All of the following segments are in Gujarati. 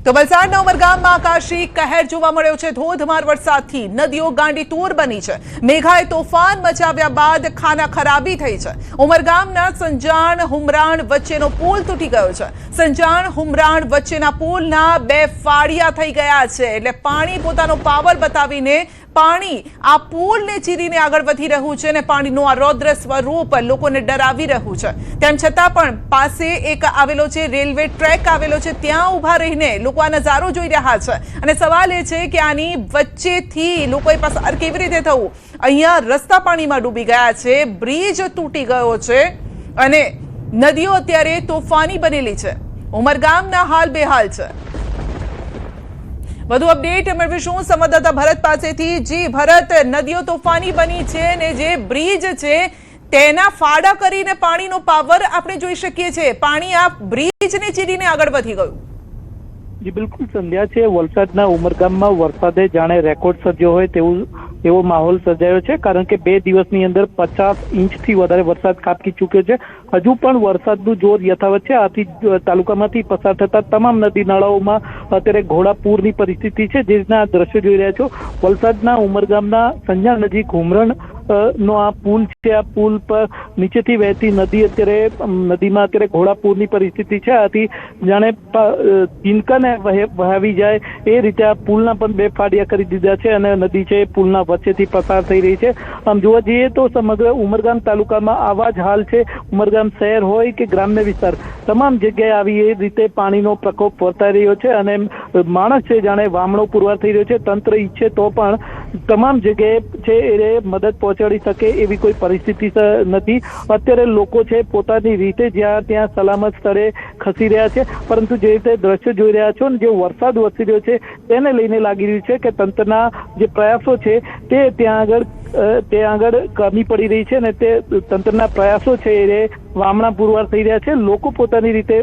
તો વલસાડના ઉમરગામમાં આકાશી કહેર જોવા મળ્યો છે। ધોધમાર વરસાદથી નદીઓ ગાંડીતૂર બની છે। મેઘાએ તોફાન મચાવ્યા બાદ ખાના ખરાબી થઈ છે। ઉમરગામના સંજાણ હુમરાણ વચ્ચેનો પુલ તૂટી ગયો છે। સંજાણ હુમરાણ વચ્ચેના પુલના 2 ફાડિયા થઈ ગયા છે। એટલે પાણી પોતાનો પાવર બતાવીને પાણી આ પુલને ચીરીને આગળ વધી રહ્યું છે અને પાણીનું આ રૌદ્ર સ્વરૂપ લોકોને ડરાવી રહ્યું છે। તેમ છતાં પણ પાસે એક આવેલો છે રેલવે ટ્રેક આવેલો છે, ત્યાં ઊભા રહીને લોકો આ નજારો જોઈ રહ્યા છે અને સવાલ એ છે કે આની વચ્ચેથી લોકોએ પસાર કેવી રીતે થવું। અહીંયા રસ્તા પાણીમાં ડૂબી ગયા છે, બ્રિજ તૂટી ગયો છે અને નદીઓ અત્યારે તોફાની બનેલી છે। ઉમરગામના હાલ બેહાલ છે। વધુ અપડેટ મેળવીશું સંવાદદાતા ભરત પાસેથી। જી ભરત, નદીઓ તોફાની બની છે ને જે બ્રિજ છે તેના ફાડા કરીને પાણીનો પાવર આપણે જોઈ શકીએ છીએ। પાણી આ બ્રિજને ચીરીને આગળ વધી ગયું। जी बिल्कुल संध्या है। वलसाडना उमरगाममां वरसादे जाणे रेकॉर्ड सर्ज्यो होय एवो माहोल सर्जायो छे, कारण के 2 दिवसनी अंदर 50 इंचथी वधारे वरसाद खाबकी चूक्यो छे। हजू पण वरसादनुं जोर यथावत छे। आથી તાલુકામાંથી પસાર થતા તમામ નદી નાળાઓમાં અત્યારે ઘોડાપૂરની પરિસ્થિતિ છે, જેના દ્રશ્યો જોઈ રહ્યા છો। વલસાડના ઉમરગામના સંજાણ નજીક હુમરણ નો આ પુલ છે। આ પુલ પર નીચેથી વહેતી નદી અત્યારે નદીમાં અત્યારે ઘોડાપૂરની પરિસ્થિતિ છે। આથી જાણે તિનકાને વહાવી જાય એ રીતે આ પુલના પણ 2 ફાડિયા કરી દીધા છે અને નદી છે પુલના વચ્ચેથી પસાર થઈ રહી છે। આમ જોવા જઈએ તો સમગ્ર ઉમરગામ તાલુકામાં આવા જ હાલ છે। ઉમરગામ શહેર હોય કે ગ્રામ્ય વિસ્તાર, તમામ જગ્યાએ આવી એ રીતે પાણીનો પ્રકોપ વર્તાઈ રહ્યો છે અને માણસ છે જાણે વામણો પુરવાર થઈ રહ્યો છે। તંત્ર ઈચ્છે તો પણ તમામ જગ્યાએ છે એ મદદ પહોંચાડી શકે એવી કોઈ પરિસ્થિતિ નથી। અત્યારે લોકો છે પોતાની રીતે જ્યાં ત્યાં સલામત સ્થળે ખસી રહ્યા છે, પરંતુ જે રીતે દ્રશ્ય જોઈ રહ્યા છો ને જે વરસાદ વરસી રહ્યો છે તેને લઈને લાગી રહ્યું છે કે તંત્રના જે પ્રયાસો છે તે ત્યાં આગળ કમી પડી રહી છે ને તે તંત્રના પ્રયાસો છે એ વામણા પુરવાર થઈ રહ્યા છે। લોકો પોતાની રીતે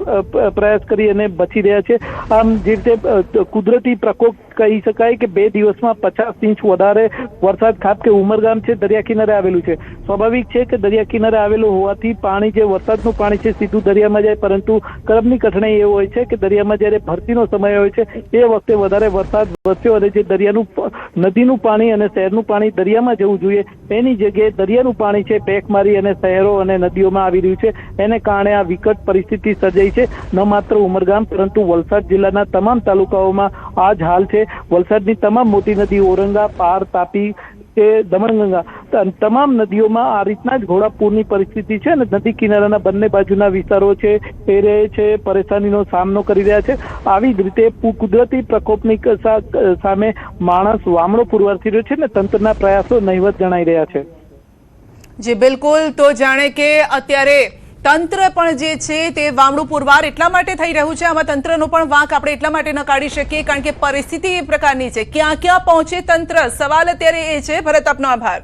પ્રયાસ કરી અને બચી રહ્યા છે। આમ જે રીતે કુદરતી પ્રકોપ કહી શકાય કે 2 દિવસમાં 50 ઇંચ વધારે વરસાદ ખાબકે ઉમરગામ છે દરિયા કિનારે આવેલું છે। સ્વાભાવિક છે કે દરિયા કિનારે આવેલું હોવાથી પાણી જે વરસાદનું પાણી છે સીધું દરિયામાં જાય, પરંતુ કરમની કઠણાઈ એ હોય છે કે દરિયામાં જ્યારે ભરતીનો સમય હોય છે એ વખતે વધારે વરસાદ વરસ્યો અને જે દરિયાનું નદીનું પાણી અને શહેરનું પાણી દરિયામાં જવું જોઈએ એની જગ્યાએ દરિયાનું પાણી છે પેક મારી અને શહેરો અને નદીઓમાં આવી રહ્યું છે। એને કારણે આ વિકટ પરિસ્થિતિ સર્જાઈ છે। ન માત્ર ઉમરગામ પરંતુ વલસાડ જિલ્લાના તમામ તાલુકાઓમાં આ જ હાલ છે। વલસાડની તમામ મોટી નદી ઓરંગા, પાર, તાપી કે દમણગંગા તમામ નદીઓમાં આ રીતના જ ઘોડાપૂરની પરિસ્થિતિ છે અને નદી કિનારાના બંને બાજુના વિસ્તારો છે એ પરેશાનીનો સામનો કરી રહ્યા છે। આવી જ રીતે કુદરતી પ્રકોપની સામે માણસ વામણો પુરવાર થઈ રહ્યો છે ને તંત્રના પ્રયાસો નહીવત જણાઈ રહ્યા છે। જી બિલકુલ, તો જાણે કે અત્યારે તંત્ર પણ જે છે તે વામણું પુરવાર એટલા માટે થઈ રહ્યું છે। આમાં તંત્રનો પણ વાંક આપણે એટલા માટે ન કાઢી શકીએ કારણ કે પરિસ્થિતિ એ પ્રકારની છે। ક્યાં ક્યાં પહોંચે તંત્ર, સવાલ અત્યારે એ છે। ભરત, આપનો આભાર।